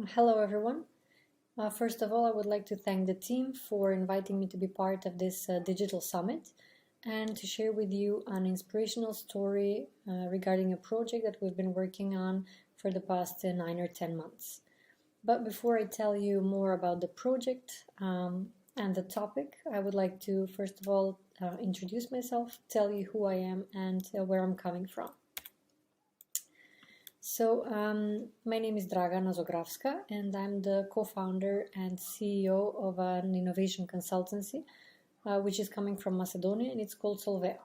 Hello, everyone. First of all, I would like to thank the team for inviting me to be part of this digital summit and to share with you an inspirational story regarding a project that we've been working on for the past 9 or 10 months. But before I tell you more about the project and the topic, I would like to first of all introduce myself, tell you who I am and where I'm coming from. So, my name is Draga Nazogravska, and I'm the co-founder and CEO of an innovation consultancy, which is coming from Macedonia, and it's called Solveo.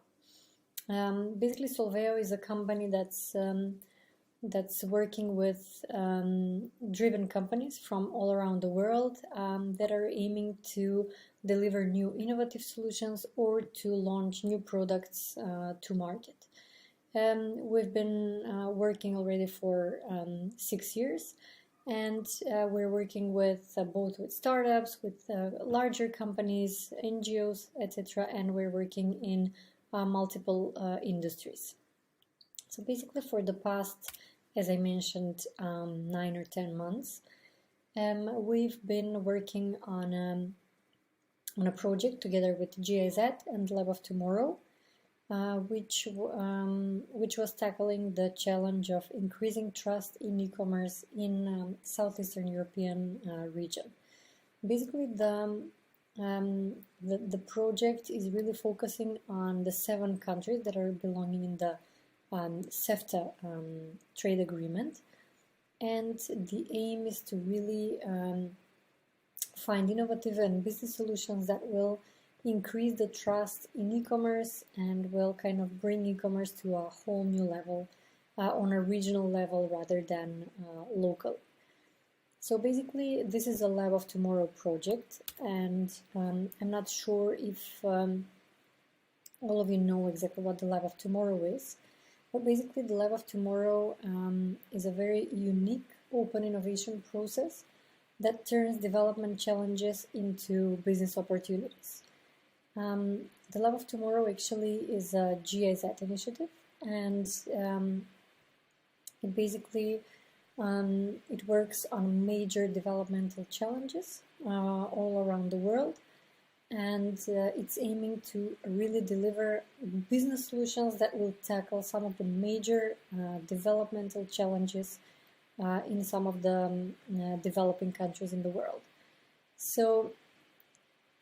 Basically, Solveo is a company that's working with driven companies from all around the world that are aiming to deliver new innovative solutions or to launch new products to market. We've been working already for 6 years, and we're working with both with startups, with larger companies, NGOs, etc., and we're working in multiple industries. So basically, for the past, as I mentioned, 9 or 10 months, we've been working on a project together with GIZ and Lab of Tomorrow. Which was tackling the challenge of increasing trust in e-commerce in Southeastern European region. Basically, the project is really focusing on the 7 countries that are belonging in the CEFTA trade agreement, and the aim is to really find innovative and business solutions that will increase the trust in e-commerce and will kind of bring e-commerce to a whole new level on a regional level rather than local. So basically, this is a Lab of Tomorrow project, and I'm not sure if all of you know exactly what the Lab of Tomorrow is, but basically the Lab of Tomorrow is a very unique open innovation process that turns development challenges into business opportunities. The Lab of Tomorrow actually is a GIZ initiative, and it basically it works on major developmental challenges all around the world, and it's aiming to really deliver business solutions that will tackle some of the major developmental challenges in some of the developing countries in the world. So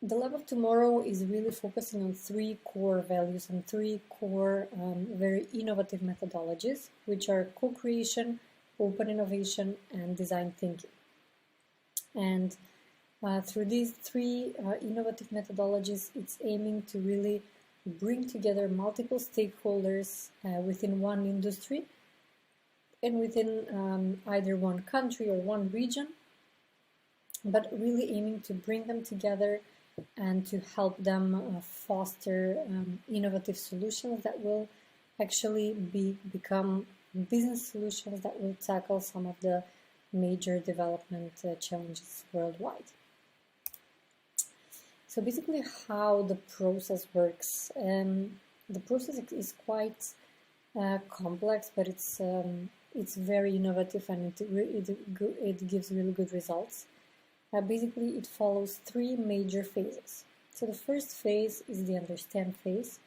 the Lab of Tomorrow is really focusing on 3 core values and 3 core very innovative methodologies, which are co-creation, open innovation, and design thinking. And through these 3 innovative methodologies, it's aiming to really bring together multiple stakeholders within one industry and within either one country or one region, but really aiming to bring them together and to help them foster innovative solutions that will actually become business solutions that will tackle some of the major development challenges worldwide. So basically, how the process works. The process is quite complex, but it's very innovative, and it gives really good results. Basically, it follows 3 major phases. So the first phase is the understand phase,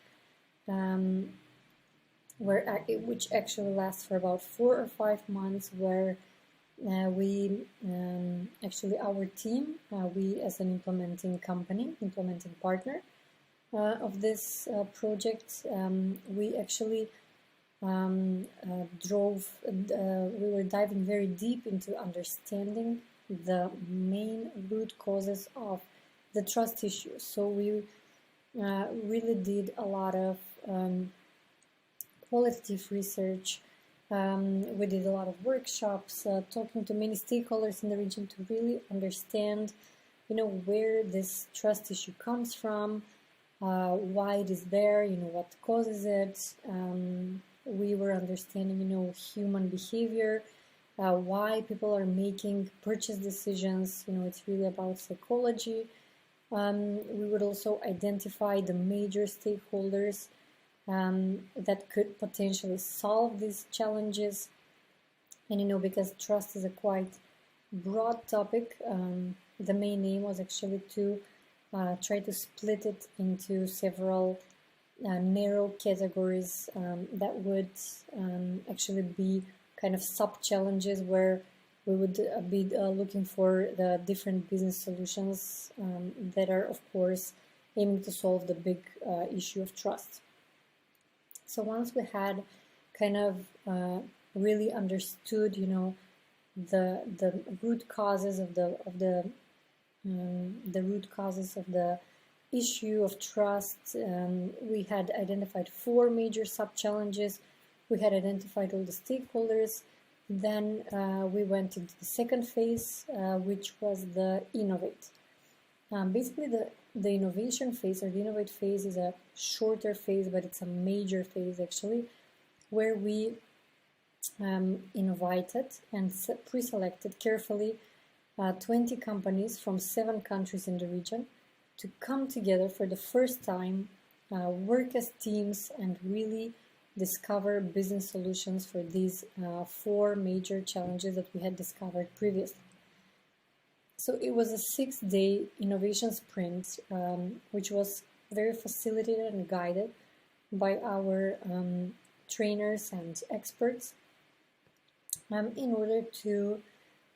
which actually lasts for about 4 or 5 months, where we actually our team, we as an implementing partner of this project, we actually we were diving very deep into understanding the main root causes of the trust issues. So we really did a lot of qualitative research. We did a lot of workshops, talking to many stakeholders in the region to really understand, where this trust issue comes from, why it is there, what causes it. We were understanding, human behavior. Why people are making purchase decisions, it's really about psychology. We would also identify the major stakeholders that could potentially solve these challenges. And because trust is a quite broad topic. The main aim was actually to try to split it into several narrow categories that would actually be kind of sub-challenges where we would be looking for the different business solutions that are, of course, aiming to solve the big issue of trust. So once we had kind of really understood, the root causes of the root causes of the issue of trust, we had identified 4 major sub-challenges. We had identified all the stakeholders. Then we went into the second phase, which was the innovate. Basically, the innovation phase or the innovate phase is a shorter phase, but it's a major phase actually, where we invited and pre-selected carefully 20 companies from 7 countries in the region to come together for the first time, work as teams, and really discover business solutions for these 4 major challenges that we had discovered previously. So it was a 6-day innovation sprint, which was very facilitated and guided by our trainers and experts, in order to,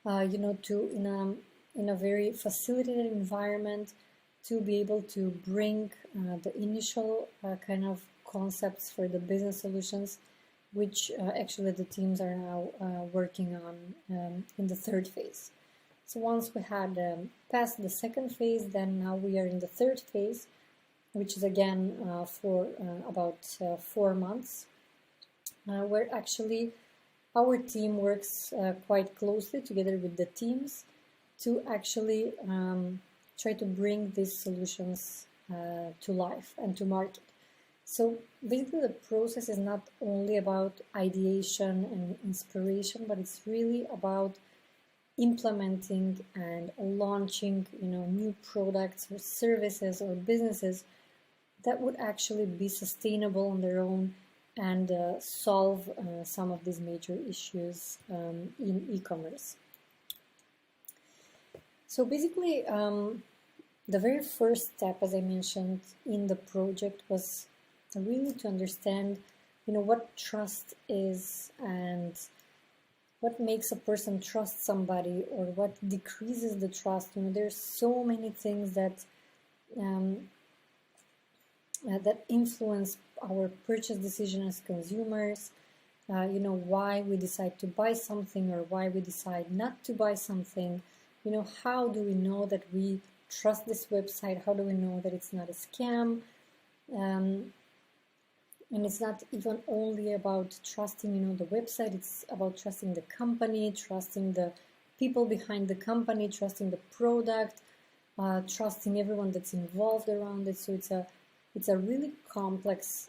in a very facilitated environment, to be able to bring the initial kind of concepts for the business solutions, which actually the teams are now working on in the third phase. So once we had passed the second phase, then now we are in the third phase, which is again for about 4 months, where actually our team works quite closely together with the teams to actually try to bring these solutions to life and to market. So basically the process is not only about ideation and inspiration, but it's really about implementing and launching, new products or services or businesses that would actually be sustainable on their own and solve some of these major issues in e-commerce. So basically, the very first step, as I mentioned, in the project was really to understand, what trust is and what makes a person trust somebody or what decreases the trust. There's so many things that that influence our purchase decision as consumers. Why we decide to buy something or why we decide not to buy something. How do we know that we trust this website? How do we know that it's not a scam? And it's not even only about trusting, the website. It's about trusting the company, trusting the people behind the company, trusting the product, trusting everyone that's involved around it. So it's a really complex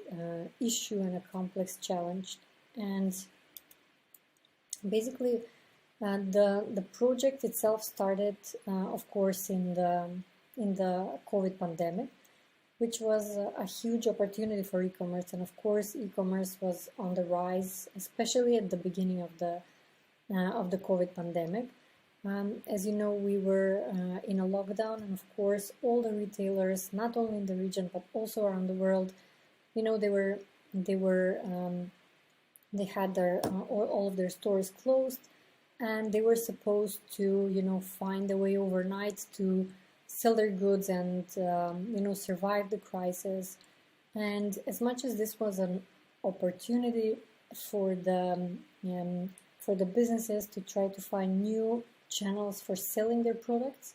issue and a complex challenge. And basically, the project itself started, of course, in the COVID pandemic, which was a huge opportunity for e-commerce. And of course, e-commerce was on the rise, especially at the beginning of the COVID pandemic. As you know, we were in a lockdown, and of course, all the retailers, not only in the region but also around the world, they had their all of their stores closed, and they were supposed to find a way overnight to sell their goods and survive the crisis. And as much as this was an opportunity for the businesses to try to find new channels for selling their products,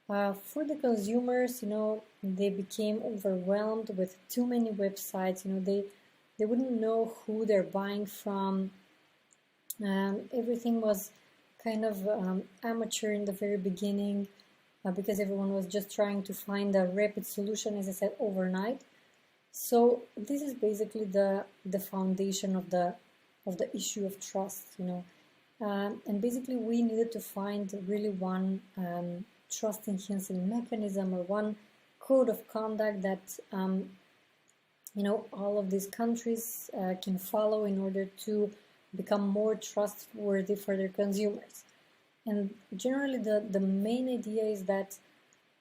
for the consumers, they became overwhelmed with too many websites. They wouldn't know who they're buying from. Everything was kind of amateur in the very beginning, because everyone was just trying to find a rapid solution, as I said, overnight. So this is basically the foundation of the issue of trust, and basically we needed to find really one trust enhancing mechanism or one code of conduct that all of these countries can follow in order to become more trustworthy for their consumers. And generally the main idea is that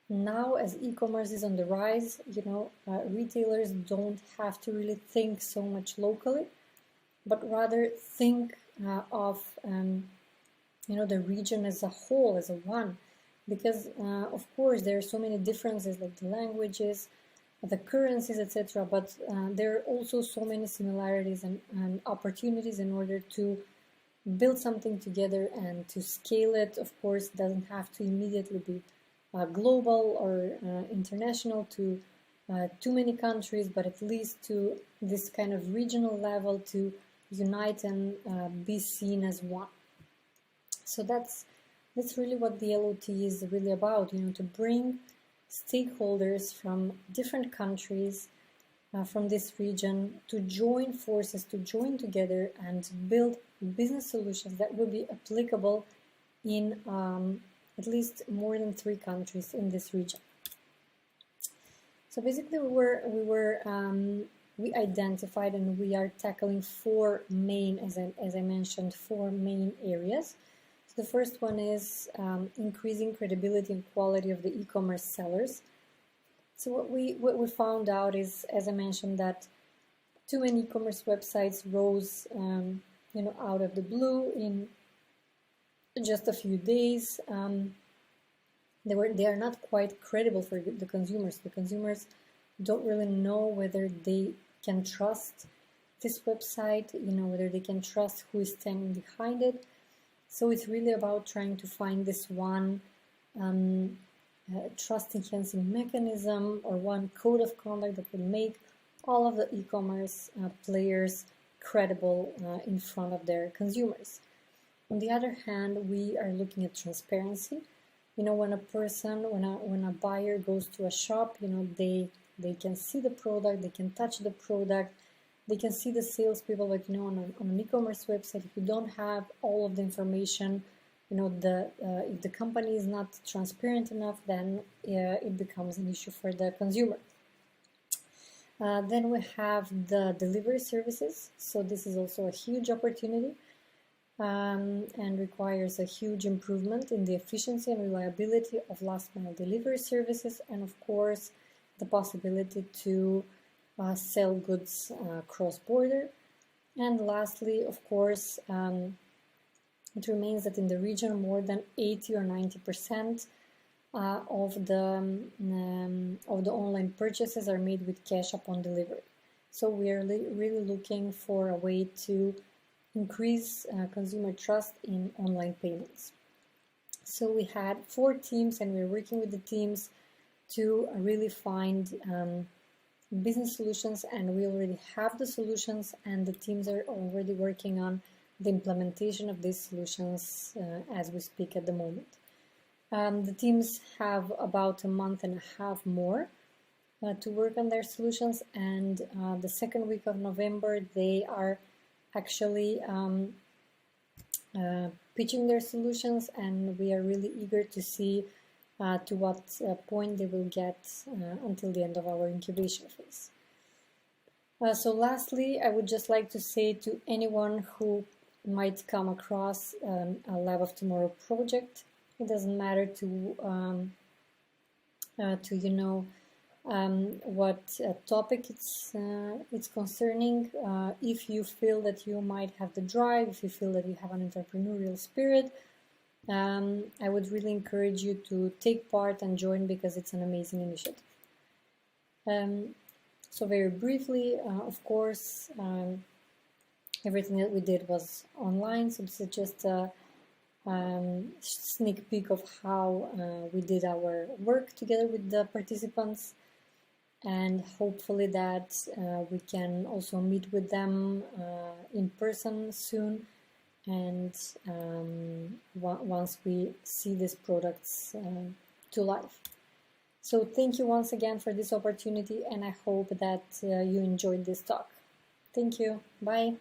now, as e-commerce is on the rise, retailers don't have to really think so much locally, but rather think of the region as a whole, as a one, because of course there are so many differences, like the languages, the currencies, etc. But there are also so many similarities and opportunities in order to build something together and to scale it. Of course, it doesn't have to immediately be global or international to too many countries, but at least to this kind of regional level, to unite and be seen as one. So that's really what the LOT is really about, to bring stakeholders from different countries from this region to join forces, to join together and build business solutions that will be applicable in at least more than 3 countries in this region. So basically, we identified and we are tackling 4 main, as I mentioned, 4 main areas. So the first one is increasing credibility and quality of the e-commerce sellers. So what we found out is, as I mentioned, that too many e-commerce websites rose, out of the blue in just a few days. They are not quite credible for the consumers. The consumers don't really know whether they can trust this website, whether they can trust who is standing behind it. So it's really about trying to find this one trust-enhancing mechanism or one code of conduct that will make all of the e-commerce players credible in front of their consumers. On the other hand, we are looking at transparency. When a buyer goes to a shop, they can see the product, they can touch the product, they can see the salespeople. But on an e-commerce website, if you don't have all of the information, if the company is not transparent enough, then it becomes an issue for the consumer. Then we have the delivery services. So this is also a huge opportunity. And requires a huge improvement in the efficiency and reliability of last-mile delivery services, and of course the possibility to sell goods cross-border. And lastly, of course, it remains that in the region more than 80 or 90% of the online purchases are made with cash upon delivery. So we are really looking for a way to increase consumer trust in online payments. So we had 4 teams, and we're working with the teams to really find business solutions, and we already have the solutions, and the teams are already working on the implementation of these solutions as we speak at the moment. The teams have about a month and a half more to work on their solutions, and the second week of November they are actually pitching their solutions, and we are really eager to see to what point they will get until the end of our incubation phase. So lastly, I would just like to say to anyone who might come across a Lab of Tomorrow project, it doesn't matter to what topic it's concerning. If you feel that you might have the drive, if you feel that you have an entrepreneurial spirit, I would really encourage you to take part and join, because it's an amazing initiative. So very briefly, of course, everything that we did was online, so this is just a sneak peek of how we did our work together with the participants, and hopefully that we can also meet with them in person soon, and once we see these products to life. So thank you once again for this opportunity, and I hope that you enjoyed this talk. Thank you. Bye.